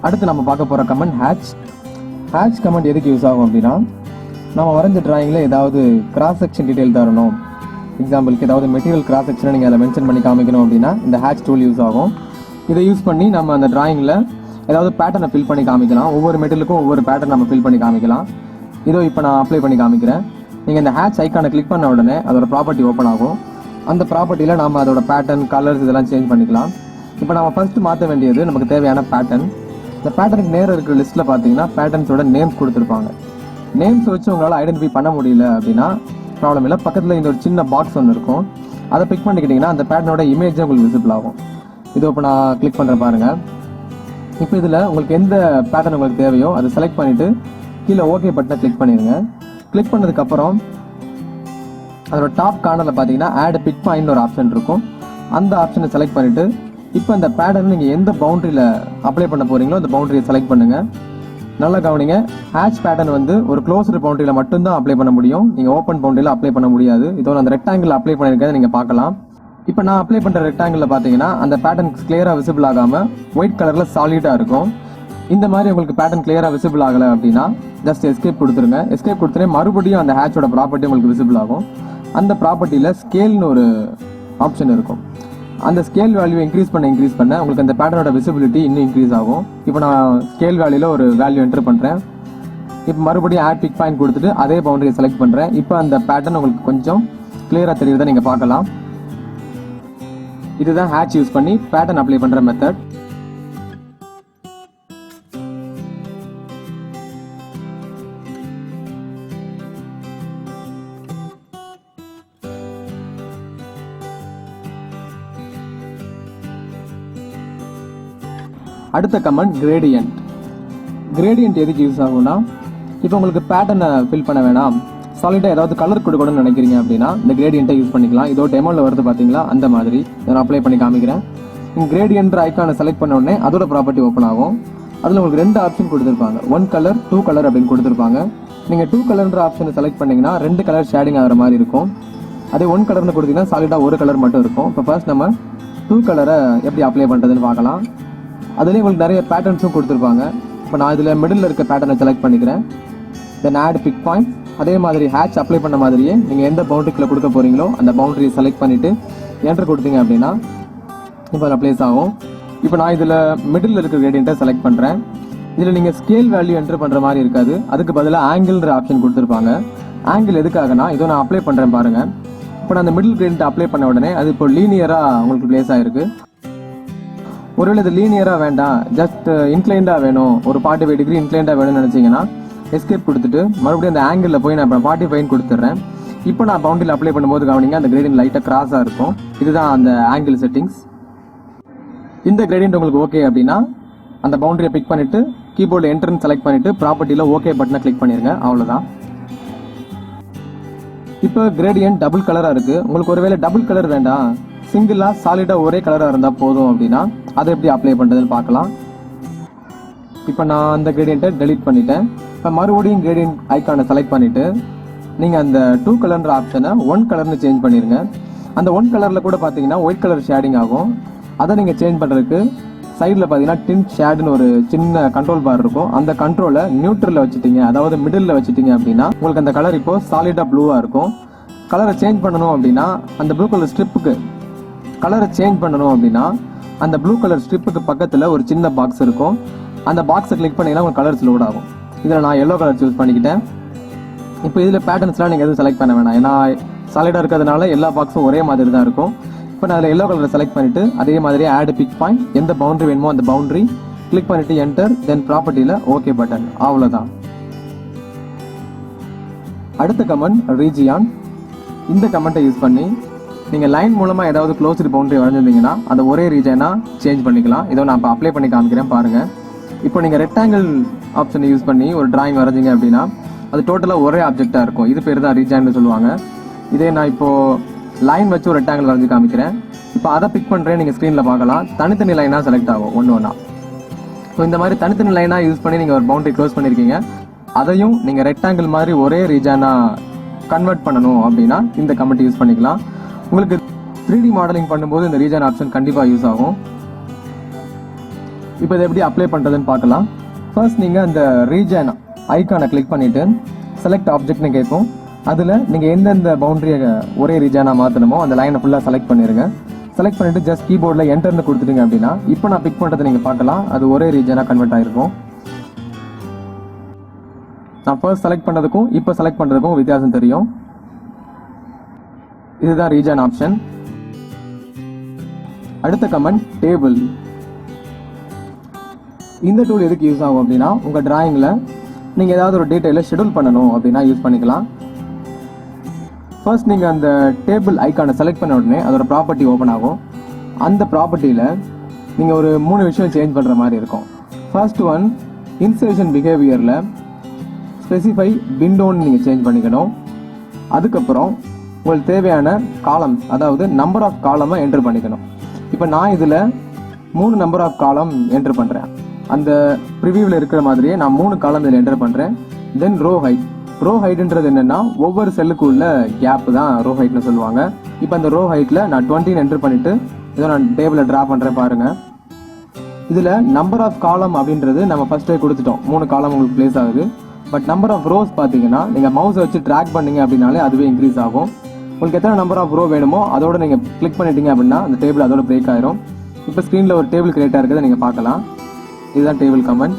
அடுத்து நம்ம பார்க்க போகிற கமெண்ட் ஹேட்ச் கமெண்ட் எதுக்கு யூஸ் ஆகும் அப்படின்னா, நம்ம வரைஞ்ச டிராயிங்கில் ஏதாவது கிராஸ் செக்ஷன் டீட்டெயில் தரணும், எக்ஸாம்பிளுக்கு ஏதாவது மெட்டீரியல் கிராஸ் செக்ஷனை நீங்கள் அதில் மென்ஷன் பண்ணி காமிக்கணும் அப்படின்னா இந்த ஹேட்ச் டூல் யூஸ் ஆகும். இதை யூஸ் பண்ணி நம்ம அந்த டிராயிங்கில் ஏதாவது பேட்டர்னை ஃபில் பண்ணி காமிக்கலாம். ஒவ்வொரு மெட்டீரியலுக்கும் ஒவ்வொரு பேட்டர்ன் நம்ம ஃபில் பண்ணி காமிக்கலாம். இதோ இப்போ நான் அப்ளை பண்ணி காமிக்கிறேன். நீங்கள் இந்த ஹேட்ச் ஐக்கானை கிளிக் பண்ண உடனே அதோட ப்ராப்பர்ட்டி ஓப்பன் ஆகும். அந்த ப்ராப்பர்ட்டியில் நம்ம அதோட பேட்டர்ன், கலர்ஸ் இதெல்லாம் சேஞ்ச் பண்ணிக்கலாம். இப்போ நம்ம ஃபஸ்ட்டு மாற்ற வேண்டியது நமக்கு தேவையான பேட்டர்ன். இந்த பேட்டர்னுக்கு நேரம் இருக்கிற லிஸ்ட்டில் பார்த்தீங்கன்னா பேட்டர்ன்ஸோட நேம்ஸ் கொடுத்துருப்பாங்க. நேம்ஸ் வச்சு உங்களால் ஐடென்டிஃபை பண்ண முடியல அப்படின்னா ப்ராப்ளம் இல்லை. பக்கத்தில் இந்த ஒரு சின்ன பாக்ஸ் ஒன்று இருக்கும், அதை பிக் பண்ணிக்கிட்டிங்கன்னா அந்த பேட்டர்னோட இமேஜே உங்களுக்கு விசிபிள் ஆகும். இது இப்போ நான் கிளிக் பண்ணுறேன் பாருங்கள். இப்போ இதில் உங்களுக்கு எந்த பேட்டர்ன் உங்களுக்கு தேவையோ அதை செலக்ட் பண்ணிவிட்டு கீழே ஓகே பட்டனை கிளிக் பண்ணிடுங்க. கிளிக் பண்ணதுக்கப்புறம் அதோட டாப் கார்னரில் பார்த்தீங்கன்னா ஆட் பிக் பாயிண்ட் ஒரு ஆப்ஷன் இருக்கும். அந்த ஆப்ஷனை செலக்ட் பண்ணிவிட்டு இப்போ இந்த பேட்டர்ன் நீங்கள் எந்த பவுண்டரியில் அப்ளை பண்ண போகிறீங்களோ அந்த பவுண்டரியை செலக்ட் பண்ணுங்கள். நல்லா கவனிங்க, ஹேட்ச் பேட்டர்ன் வந்து ஒரு க்ளோஸ்டு பவுண்டரியில் மட்டும்தான் அப்ளை பண்ண முடியும். நீங்கள் ஓப்பன் பவுண்டரியில் அப்ளை பண்ண முடியாது. இதோ அந்த ரெக்டாங்கிள் அப்ளை பண்ணியிருக்கிறத நீங்கள் பார்க்கலாம். இப்போ நான் அப்ளை பண்ணுற ரெக்டாங்கிளில் பார்த்தீங்கன்னா அந்த பேட்டர்ன் கிளியராக விசிபிள் ஆகாமல் ஒயிட் கலரில் சாலிடாக இருக்கும். இந்த மாதிரி உங்களுக்கு பேட்டர்ன் கிளியராக விசிபிள் ஆகலை அப்படின்னா ஜஸ்ட் எஸ்கேப் கொடுத்துருங்க. எஸ்கேப் கொடுத்துட்டே மறுபடியும் அந்த ஹேட்சோட ப்ராப்பர்ட்டி உங்களுக்கு விசிபிள் ஆகும். அந்த ப்ராப்பர்ட்டியில் ஸ்கேல்னு ஒரு ஆப்ஷன் இருக்கும். அந்த ஸ்கேல் வேல்யூ இன்க்ரீஸ் பண்ண உங்களுக்கு அந்த பேட்டர்னோட விசிபிலிட்டி இன்னும் இன்க்ரீஸ் ஆகும். இப்போ நான் ஸ்கேல் வேல்யூவில் ஒரு வேல்யூ என்டர் பண்ணுறேன். இப்போ மறுபடியும் ஆட் பிக் பாயிண்ட் கொடுத்துட்டு அதே பவுண்டரியை செலக்ட் பண்ணுறேன். இப்போ அந்த பேட்டர்ன் உங்களுக்கு கொஞ்சம் கிளியராக தெரியுறதை நீங்கள் பார்க்கலாம். இதுதான் ஹேட்ச் யூஸ் பண்ணி பேட்டர்ன் அப்ளை பண்ணுற மெத்தட். அடுத்த கமெண்ட் கிரேடியன்ட் எதுக்கு யூஸ் ஆகும்னா, இப்போ உங்களுக்கு பேட்டர்னை ஃபில் பண்ண வேணாம், சாலிடாக ஏதாவது கலர் கொடுக்கணும்னு நினைக்கிறீங்க அப்படின்னா இந்த கிரேடியன்ட்டை யூஸ் பண்ணிக்கலாம். இதோ டெமோவில் வருது பார்த்தீங்களா, அந்த மாதிரி நான் அப்ளை பண்ணி காமிக்கிறேன். கிரேடியன்ட் ஐக்கானை செலக்ட் பண்ண உடனே அதோட ப்ராப்பர்ட்டி ஓப்பன் ஆகும். அதில் உங்களுக்கு 2 ஆப்ஷன் கொடுத்துருப்பாங்க, 1 கலர் 2 கலர் அப்படின்னு கொடுத்துருப்பாங்க. நீங்கள் 2 கலர்ன்ற ஆப்ஷனை செலக்ட் பண்ணிங்கன்னா 2 கலர் ஷேடிங் ஆகிற மாதிரி இருக்கும். அதே 1 கலர்னு கொடுத்தீங்கன்னா சாலிடாக 1 கலர் மட்டும் இருக்கும். இப்போ ஃபர்ஸ்ட் நம்ம 2 கலரை எப்படி அப்ளை பண்ணுறதுன்னு பார்க்கலாம். அதுலேயும் உங்களுக்கு நிறைய பேட்டர்ன்ஸும் கொடுத்துருப்பாங்க. இப்போ நான் இதில் மிடில் இருக்க பேட்டர்னை செலக்ட் பண்ணிக்கிறேன். Then add pick point. அதே மாதிரி ஹேட்ச் அப்ளை பண்ண மாதிரியே நீங்கள் எந்த பவுண்டரிக்குள்ளே கொடுக்க போகிறீங்களோ அந்த பவுண்டரியை செலக்ட் பண்ணிவிட்டு என்டர் கொடுத்தீங்க அப்படின்னா இப்போ அதில் ப்ளேஸ் ஆகும். இப்போ நான் இதில் மிடில் இருக்க கிரேடியன்ட்டை செலக்ட் பண்ணுறேன். இதில் நீங்கள் ஸ்கேல் வேல்யூ என்டர் பண்ணுற மாதிரி இருக்காது, அதுக்கு பதிலாக ஆங்கிள்ன்ற ஆப்ஷன் கொடுத்துருப்பாங்க. ஆங்கிள் எதுக்காகனா இதோ நான் அப்ளை பண்ணுறேன் பாருங்கள். இப்போ நான் அந்த மிடில் கிரேடியன்ட்டை அப்ளை பண்ண உடனே அது இப்போ லீனியராக உங்களுக்கு ப்ளேஸ் ஆகிருக்கு. ஒருவேளை இது லீனியராக வேண்டாம், ஜஸ்ட் இன்க்ளைண்டாக வேணும், ஒரு 45 டிகிரி இன்க்ளைண்டாக வேணும்னு நினச்சிங்கன்னா எஸ்கேப் கொடுத்துட்டு மறுபடியும் அந்த ஆங்கிளில் போய் நான் 45 கொடுத்துட்றேன். இப்போ நான் பவுண்டரியில் அப்ளை பண்ணும்போது கவனிங்க, அந்த கிரேடியன்ட் லைட்டாக கிராஸாக இருக்கும். இதுதான் அந்த ஆங்கிள் செட்டிங்ஸ். இந்த கிரேடியன்ட் உங்களுக்கு ஓகே அப்படின்னா அந்த பவுண்டரியை பிக் பண்ணிவிட்டு கீபோர்டில் என்டர்னு செலக்ட் பண்ணிவிட்டு ப்ராப்பர்ட்டியில் ஓகே பட்டனை கிளிக் பண்ணிடுங்க. அவ்வளோதான். இப்போ கிரேடியன்ட் டபுள் கலராக இருக்குது. உங்களுக்கு ஒருவேளை டபுள் கலர் வேண்டாம், சிங்கிளாக சாலிடாக ஒரே கலராக இருந்தால் போதும் அப்படின்னா அதை எப்படி அப்ளை பண்ணுறதுன்னு பார்க்கலாம். இப்போ நான் அந்த கிரேடியண்ட்டை டெலீட் பண்ணிட்டேன். இப்போ மறுபடியும் கிரேடியன்ட் ஐக்கானை செலக்ட் பண்ணிவிட்டு நீங்கள் அந்த 2 கலர்ன்ற ஆப்ஷனை 1 கலர்னு சேஞ்ச் பண்ணிடுங்க. அந்த 1 கலரில் கூட பார்த்தீங்கன்னா ஒயிட் கலர் ஷேடிங் ஆகும். அதை நீங்கள் சேஞ்ச் பண்ணுறதுக்கு சைடில் பார்த்தீங்கன்னா டிண்ட் ஷேடுன்னு ஒரு சின்ன கண்ட்ரோல் பார் இருக்கும். அந்த கண்ட்ரோலை நியூட்ரலில் வச்சுட்டீங்க, அதாவது மிடில் வச்சுட்டீங்க அப்படின்னா உங்களுக்கு அந்த கலர் இப்போது சாலிடாக ப்ளூவாக இருக்கும். கலரை சேஞ்ச் பண்ணணும் அப்படின்னா அந்த ப்ளூ கலர் ஸ்ட்ரிப்புக்கு கலரை சேஞ்ச் பண்ணணும் அப்படின்னா அந்த ப்ளூ கலர் ஸ்ட்ரிப்புக்கு பக்கத்தில் ஒரு சின்ன பாக்ஸ் இருக்கும். அந்த பாக்ஸை கிளிக் பண்ணிங்கன்னா உங்களுக்கு கலர்ஸ் லோட் ஆகும். இதில் நான் எல்லோ கலர் சூஸ் பண்ணிக்கிட்டேன். இப்போ இதில் பேட்டர்ன்ஸ்லாம் நீங்கள் எதுவும் செலக்ட் பண்ண வேணாம், ஏன்னா சாலிடாக இருக்கிறதுனால எல்லா பாக்ஸும் ஒரே மாதிரி தான் இருக்கும். இப்போ நான் அதில் எல்லோ கலரை செலக்ட் பண்ணிவிட்டு அதே மாதிரி ஆட் பிக் பாயிண்ட், எந்த பவுண்டரி வேணுமோ அந்த பவுண்டரி கிளிக் பண்ணிவிட்டு என்டர், தென் ப்ராப்பர்ட்டியில் ஓகே பட்டன். அவ்வளோதான். அடுத்த கமெண்ட் ரீஜியான். இந்த கமெண்ட்டை யூஸ் பண்ணி நீங்கள் லைன் மூலமாக ஏதாவது க்ளோஸ்டு பவுண்டரி வரைஞ்சிருந்தீங்கன்னா அதை ஒரே ரீஜனாக சேஞ்ச் பண்ணிக்கலாம். இதோ நான் இப்போ அப்ளை பண்ணி காமிக்கிறேன் பாருங்கள். இப்போ நீங்கள் ரெக்டாங்கிள் ஆப்ஷனை யூஸ் பண்ணி ஒரு டிராயிங் வரைஞ்சிங்க அப்படின்னா அது டோட்டலாக ஒரே ஆப்ஜெக்டாக இருக்கும். இது பேர் தான் ரீஜான்னு சொல்லுவாங்க. இதே நான் இப்போது லைன் வச்சு ஒரு ரெக்டாங்கிள் வரைஞ்சி காமிக்கிறேன். இப்போ அதை பிக் பண்ணுறேன், நீங்கள் ஸ்க்ரீனில் பார்க்கலாம். தனித்தனி லைனாக செலக்ட் ஆகும் ஒன்று. ஸோ இந்த மாதிரி தனித்தனி லைனாக யூஸ் பண்ணி நீங்கள் ஒரு பவுண்டரி க்ளோஸ் பண்ணியிருக்கீங்க. அதையும் நீங்கள் ரெக்டாங்கிள் மாதிரி ஒரே ரீஜனாக கன்வெர்ட் பண்ணணும் அப்படின்னா இந்த கமெண்ட் யூஸ் பண்ணிக்கலாம். உங்களுக்கு 3D மாடலிங் பண்ணும்போது இந்த ரீஜன் ஆப்ஷன் கண்டிப்பாக யூஸ் ஆகும். இப்போ இதை எப்படி அப்ளை பண்ணுறதுன்னு பார்க்கலாம். ஃபர்ஸ்ட் நீங்கள் அந்த ரீஜன் ஐக்கானை கிளிக் பண்ணிவிட்டு செலக்ட் ஆப்ஜெக்ட்னு கேட்கும். அதில் நீங்கள் எந்தெந்த பவுண்டரியை ஒரே ரீஜனாக மாற்றணுமோ அந்த லைனை ஃபுல்லாக செலக்ட் பண்ணிடுங்க. செலக்ட் பண்ணிவிட்டு ஜஸ்ட் கீபோர்டில் என்டர்னு கொடுத்துட்டீங்க அப்படின்னா இப்போ நான் பிக் பண்ணுறதை நீங்கள் பார்க்கலாம். அது ஒரே ரீஜனாக கன்வெர்ட் ஆகிருக்கும். நான் ஃபர்ஸ்ட் செலக்ட் பண்ணதுக்கும் இப்போ செலக்ட் பண்ணுறதுக்கும் வித்தியாசம் தெரியும். இதுதான் ரீஜன் ஆப்ஷன். அடுத்த கமெண்ட் டேபிள். இந்த டூல் எதுக்கு யூஸ் ஆகும் அப்படின்னா உங்கள் டிராயிங்கில் நீங்கள் ஏதாவது ஒரு டீட்டெயிலை ஷெடியூல் பண்ணணும் அப்படின்னா யூஸ் பண்ணிக்கலாம். ஃபர்ஸ்ட் நீங்கள் அந்த டேபிள் ஐக்கானை செலக்ட் பண்ண உடனே அதோட ப்ராப்பர்ட்டி ஓப்பன் ஆகும். அந்த ப்ராப்பர்ட்டியில் நீங்கள் ஒரு 3 விஷயம் சேஞ்ச் பண்ணுற மாதிரி இருக்கும். ஃபர்ஸ்ட் ஒன், இன்சர்ஷன் பிஹேவியரில் ஸ்பெசிஃபை விண்டோன்னு நீங்கள் சேஞ்ச் பண்ணிக்கணும். அதுக்கப்புறம் உங்களுக்கு தேவையான காலம், அதாவது நம்பர் ஆஃப் காலமை என்ட்ரு பண்ணிக்கணும். இப்போ நான் இதில் 3 நம்பர் ஆஃப் காலம் என்ட்ரு பண்ணுறேன். அந்த ப்ரிவியூவில் இருக்கிற மாதிரியே நான் 3 காலம் இதில் என்ட்ரு பண்ணுறேன். தென் ரோ ஹைட். ரோ ஹைட்ன்றது என்னென்னா ஒவ்வொரு செல்லுக்கு உள்ள கேப் தான் ரோ ஹைட்னு சொல்லுவாங்க. இப்போ அந்த ரோ ஹைட்டில் நான் 20 என்ட்ரு பண்ணிவிட்டு இதை நான் டேபிளில் ட்ரா பண்ணுறேன் பாருங்கள். இதில் நம்பர் ஆஃப் காலம் அப்படின்றது நம்ம ஃபஸ்ட்டே கொடுத்துட்டோம். 3 காலம் உங்களுக்கு பிளேஸ் ஆகுது. பட் நம்பர் ஆஃப் ரோஸ் பார்த்தீங்கன்னா நீங்கள் மவுஸை வச்சு ட்ராக் பண்ணிங்க அப்படின்னாலே அதுவே இன்க்ரீஸ் ஆகும். உங்களுக்கு எத்தனை நம்பர் ஆஃப் ரோ வேணுமோ அதோட நீங்கள் கிளிக் பண்ணிட்டீங்க அப்படின்னா அந்த டேபிள் அதோட பிரேக் ஆயிரும். இப்போ ஸ்க்ரீனில் ஒரு டேபிள் கிரியேட் ஆகிறத நீங்கள் பார்க்கலாம். இதுதான் டேபிள் கமெண்ட்.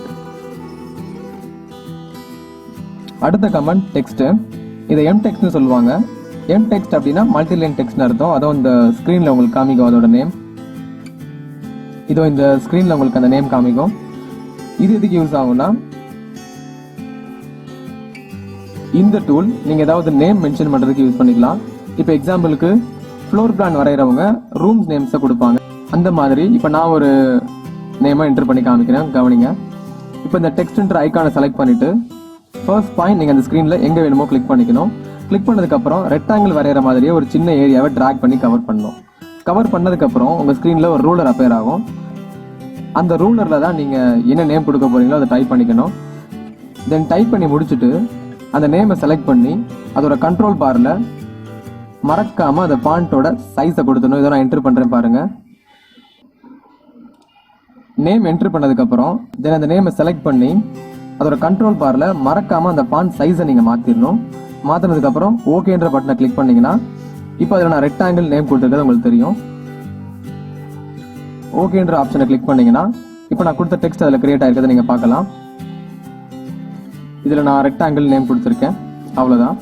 அடுத்த கமெண்ட் டெக்ஸ்ட்டு. இதை எம் டெக்ஸ்ட்னு சொல்லுவாங்க. எம் டெக்ஸ்ட் அப்படின்னா மல்டிலைன் டெக்ஸ்ட்னு அர்த்தம். அதோ இந்த ஸ்க்ரீனில் உங்களுக்கு காமிக்கும் அதோட நேம். இதோ இந்த ஸ்க்ரீனில் உங்களுக்கு அந்த நேம் காமிக்கும். இது எதுக்கு யூஸ் ஆகும்னா இந்த டூல் நீங்கள் ஏதாவது நேம் மென்ஷன் பண்ணுறதுக்கு யூஸ் பண்ணிக்கலாம். இப்போ எக்ஸாம்பிளுக்கு ஃப்ளோர் பிளான் வரைகிறவங்க ரூம்ஸ் நேம்ஸை கொடுப்பாங்க. அந்த மாதிரி இப்போ நான் ஒரு நேமை என்டர் பண்ணி காமிக்கிறேன், கவனிங்க. இப்போ இந்த டெக்ஸ்ட்ன்ற ஐக்கானை செலக்ட் பண்ணிவிட்டு ஃபர்ஸ்ட் பாயிண்ட் நீங்கள் அந்த ஸ்க்ரீனில் எங்கே வேணுமோ கிளிக் பண்ணிக்கணும். கிளிக் பண்ணதுக்கப்புறம் ரெக்டாங்கிள் வரைகிற மாதிரியே ஒரு சின்ன ஏரியாவை ட்ராக் பண்ணி கவர் பண்ணணும். கவர் பண்ணதுக்கப்புறம் உங்கள் ஸ்க்ரீனில் ஒரு ரூலர் அப்பேர் ஆகும். அந்த ரூலரில் தான் நீங்கள் என்ன நேம் கொடுக்க போகிறீங்களோ அதை டைப் பண்ணிக்கணும். தென் டைப் பண்ணி முடிச்சுட்டு அந்த நேமை செலக்ட் பண்ணி அதோட கண்ட்ரோல் பாரில் மறக்காமல் அந்த ஃபாண்ட்டோட சைஸை கொடுத்துடணும். இதை நான் என்ட்ரு பண்ணுறேன் பாருங்கள். நேம் என்ட்ரு பண்ணதுக்கப்புறம் தென் அந்த நேமை செலக்ட் பண்ணி அதோட கண்ட்ரோல் பாரில் மறக்காமல் அந்த ஃபாண்ட் சைஸை நீங்கள் மாற்றிடணும். மாற்றினதுக்கப்புறம் ஓகேன்ற பட்டனை கிளிக் பண்ணிங்கன்னா இப்போ அதில் நான் ரெக்டாங்கிள் நேம் கொடுத்துருக்கிறது உங்களுக்கு தெரியும். ஓகேன்ற ஆப்ஷனை கிளிக் பண்ணிங்கன்னா இப்போ நான் கொடுத்த டெக்ஸ்ட் அதில் கிரியேட் ஆகிருக்கிறத நீங்கள் பார்க்கலாம். இதில் நான் ரெக்டாங்கிள் நேம் கொடுத்துருக்கேன், அவ்வளோதான்.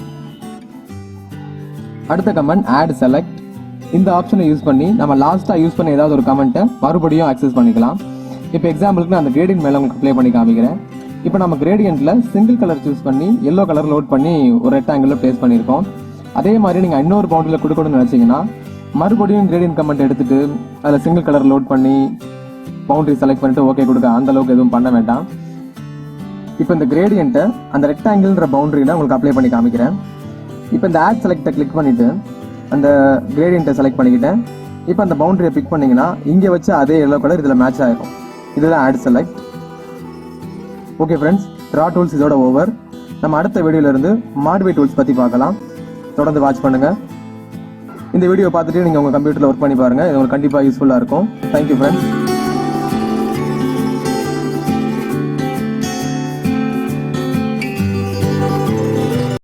அடுத்த கமெண்ட் ஆட் செலக்ட். இந்த ஆப்ஷனை யூஸ் பண்ணி நம்ம லாஸ்ட்டாக யூஸ் பண்ண ஏதாவது ஒரு கமெண்ட்டை மறுபடியும் ஆக்சஸ் பண்ணிக்கலாம். இப்போ எக்ஸாம்பிளுக்கு நான் அந்த கிரேடியன்ட் மேலே உங்களுக்கு ப்ளே பண்ணி காமிக்கிறேன். இப்போ நம்ம கிரேடியன்ட்டில் சிங்கிள் கலர் சூஸ் பண்ணி எல்லோ கலர் லோட் பண்ணி ஒரு ரெக்டாங்கிளில் ப்ளேஸ் பண்ணியிருக்கோம். அதே மாதிரி நீங்கள் இன்னொரு பவுண்டரியில் கொடுக்கணும்னு நினச்சிங்கன்னா மறுபடியும் கிரேடியன்ட் கமெண்ட் எடுத்துகிட்டு அதில் சிங்கிள் கலர் லோட் பண்ணி பவுண்டரி செலக்ட் பண்ணிவிட்டு ஓகே கொடுக்க, அந்தளவுக்கு எதுவும் பண்ண வேண்டாம். இப்போ இந்த கிரேடியண்ட்டை அந்த ரெக்டாங்கிள்ன்ற பவுண்டரியில் உங்களுக்கு அப்ளை பண்ணி காமிக்கிறேன். இப்போ இந்த ஆட் செலக்டை கிளிக் பண்ணிவிட்டு அந்த கிரேடியண்ட்டை செலக்ட் பண்ணிக்கிட்டேன். இப்போ அந்த பவுண்டரியை பிக் பண்ணிங்கன்னா இங்கே வச்சு அதே எல்லோ கலர் இதில் மேட்ச் ஆகிடும். இதுதான் add select. Okay friends, draw tools இதோட ஓவர். நம்ம அடுத்த வீடியோலேருந்து மாடிஃபை டூல்ஸ் பற்றி பார்க்கலாம். தொடர்ந்து வாட்ச் பண்ணுங்கள். இந்த வீடியோ பார்த்துட்டு நீங்கள் உங்கள் கம்ப்யூட்டரில் ஒர்க் பண்ணி பாருங்கள். இது உங்களுக்கு கண்டிப்பாக யூஸ்ஃபுல்லாக இருக்கும். Thank you friends.